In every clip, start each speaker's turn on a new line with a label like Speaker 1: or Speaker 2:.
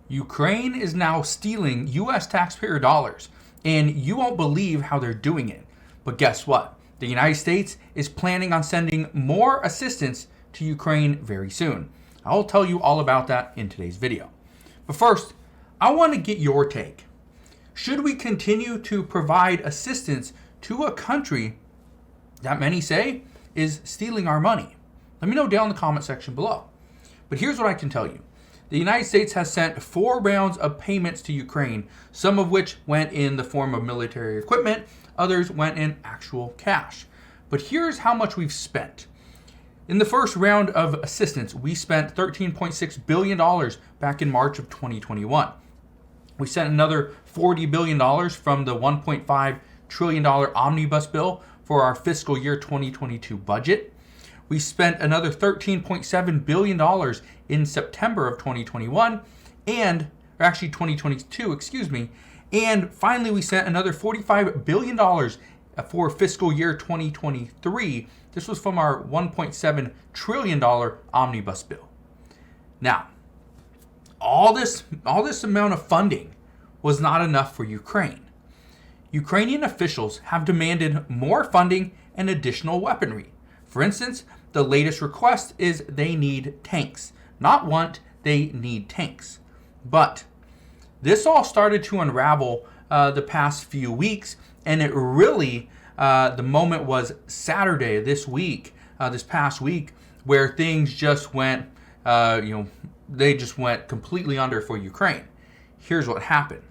Speaker 1: Ukraine is now stealing U.S. taxpayer dollars, and you won't believe how they're doing it. But guess what? The United States is planning on sending more assistance to Ukraine very soon. I'll tell you all about that in today's video. But first, I want to get your take. Should we continue to provide assistance to a country that many say is stealing our money? Let me know down in the comment section below. But here's what I can tell you. The United States has sent 4 rounds of payments to Ukraine, some of which went in the form of military equipment, others went in actual cash. But here's how much we've spent. In the first round of assistance, we spent $13.6 billion back in March of 2021. We sent another $40 billion from the $1.5 trillion omnibus bill for our fiscal year 2022 budget. We spent another $13.7 billion in September of 2021, and 2022, and finally we sent another $45 billion for fiscal year 2023. This was from our $1.7 trillion omnibus bill. Now, all this amount of funding was not enough for Ukraine. Ukrainian officials have demanded more funding and additional weaponry. For instance, the latest request is they need tanks. Not want, they need tanks. But this all started to unravel the past few weeks, and it really, the moment was Saturday this past week, where things just went, they just went completely under for Ukraine. Here's what happened.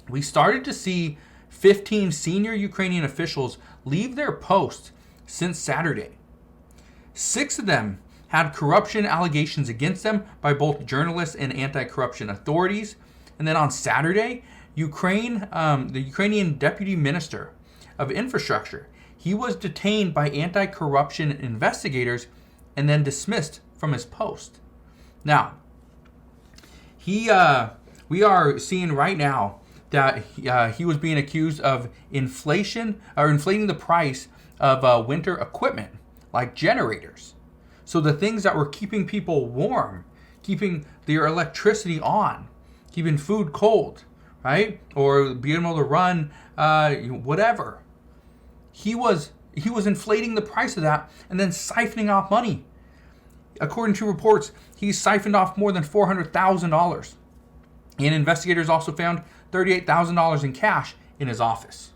Speaker 1: We started to see 15 senior Ukrainian officials leave their posts since Saturday. 6 of them had corruption allegations against them by both journalists and anti-corruption authorities. And then on Saturday, the Ukrainian Deputy Minister of Infrastructure, he was detained by anti-corruption investigators and then dismissed from his post. Now, we are seeing right now that he was being accused of inflating the price of winter equipment like generators. So the things that were keeping people warm, keeping their electricity on, keeping food cold, right? Or being able to run whatever. He was inflating the price of that and then siphoning off money. According to reports, he siphoned off more than $400,000. And investigators also found $38,000 in cash in his office.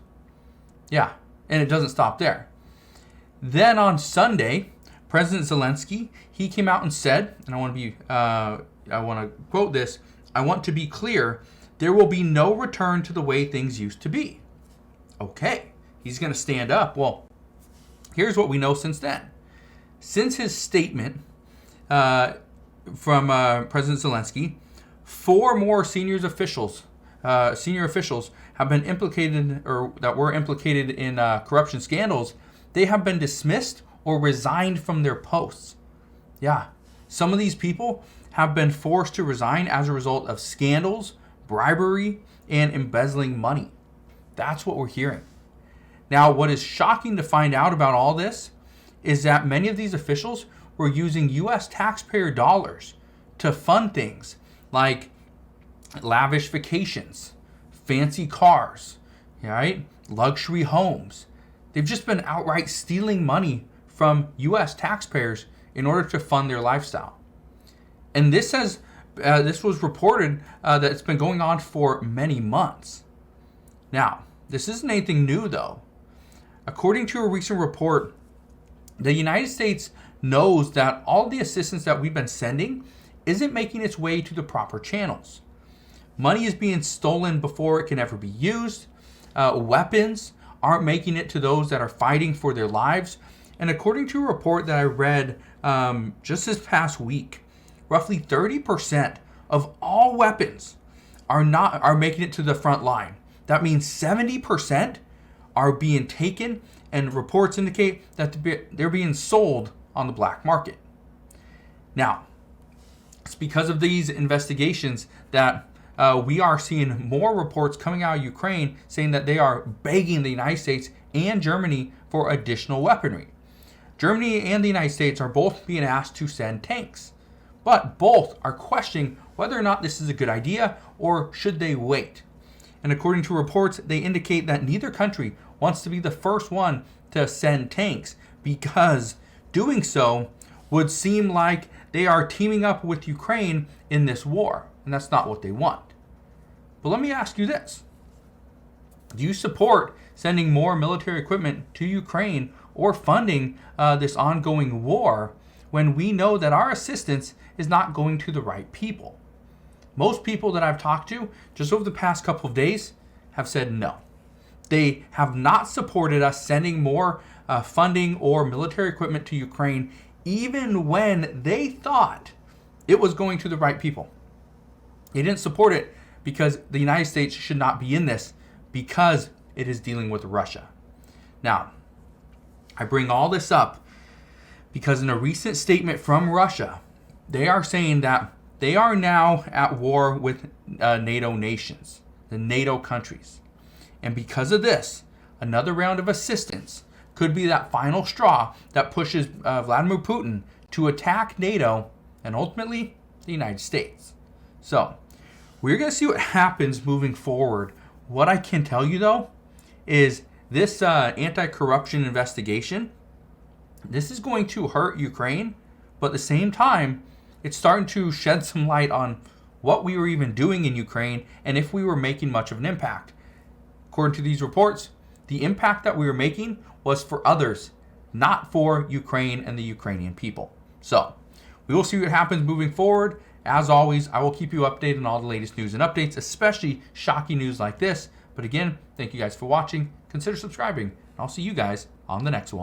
Speaker 1: Yeah, and it doesn't stop there. Then on Sunday, President Zelensky, he came out and said, and I want to quote this, "I want to be clear, there will be no return to the way things used to be." Okay, he's going to stand up. Well, here's what we know since then. Since his statement from President Zelensky, 4 more senior officials have been implicated, or that were implicated in corruption scandals. They have been dismissed or resigned from their posts. Yeah, some of these people have been forced to resign as a result of scandals, bribery, and embezzling money. That's what we're hearing. Now, what is shocking to find out about all this is that many of these officials were using U.S. taxpayer dollars to fund things like lavish vacations, fancy cars, right? Luxury homes. They've just been outright stealing money from U.S. taxpayers in order to fund their lifestyle. And this was reported that it's been going on for many months. Now, this isn't anything new though. According to a recent report, the United States knows that all the assistance that we've been sending isn't making its way to the proper channels. Money is being stolen before it can ever be used. Weapons aren't making it to those that are fighting for their lives. And according to a report that I read just this past week, roughly 30% of all weapons are making it to the front line. That means 70% are being taken, and reports indicate that they're being sold on the black market. Now, it's because of these investigations that we are seeing more reports coming out of Ukraine saying that they are begging the United States and Germany for additional weaponry. Germany and the United States are both being asked to send tanks, but both are questioning whether or not this is a good idea or should they wait. And according to reports, they indicate that neither country wants to be the first one to send tanks, because doing so would seem like they are teaming up with Ukraine in this war, and that's not what they want. But let me ask you this. Do you support sending more military equipment to Ukraine or funding this ongoing war when we know that our assistance is not going to the right people? Most people that I've talked to just over the past couple of days have said no. They have not supported us sending more funding or military equipment to Ukraine, even when they thought it was going to the right people. They didn't support it because the United States should not be in this, because it is dealing with Russia. Now, I bring all this up because in a recent statement from Russia, they are saying that they are now at war with NATO nations, the NATO countries. And because of this, another round of assistance could be that final straw that pushes Vladimir Putin to attack NATO and ultimately the United States. So, we're going to see what happens moving forward. What I can tell you, though, is this anti-corruption investigation, this is going to hurt Ukraine, but at the same time, it's starting to shed some light on what we were even doing in Ukraine and if we were making much of an impact. According to these reports, the impact that we were making was for others, not for Ukraine and the Ukrainian people. So, we will see what happens moving forward. As always, I will keep you updated on all the latest news and updates, especially shocking news like this. But again, thank you guys for watching. Consider subscribing, and I'll see you guys on the next one.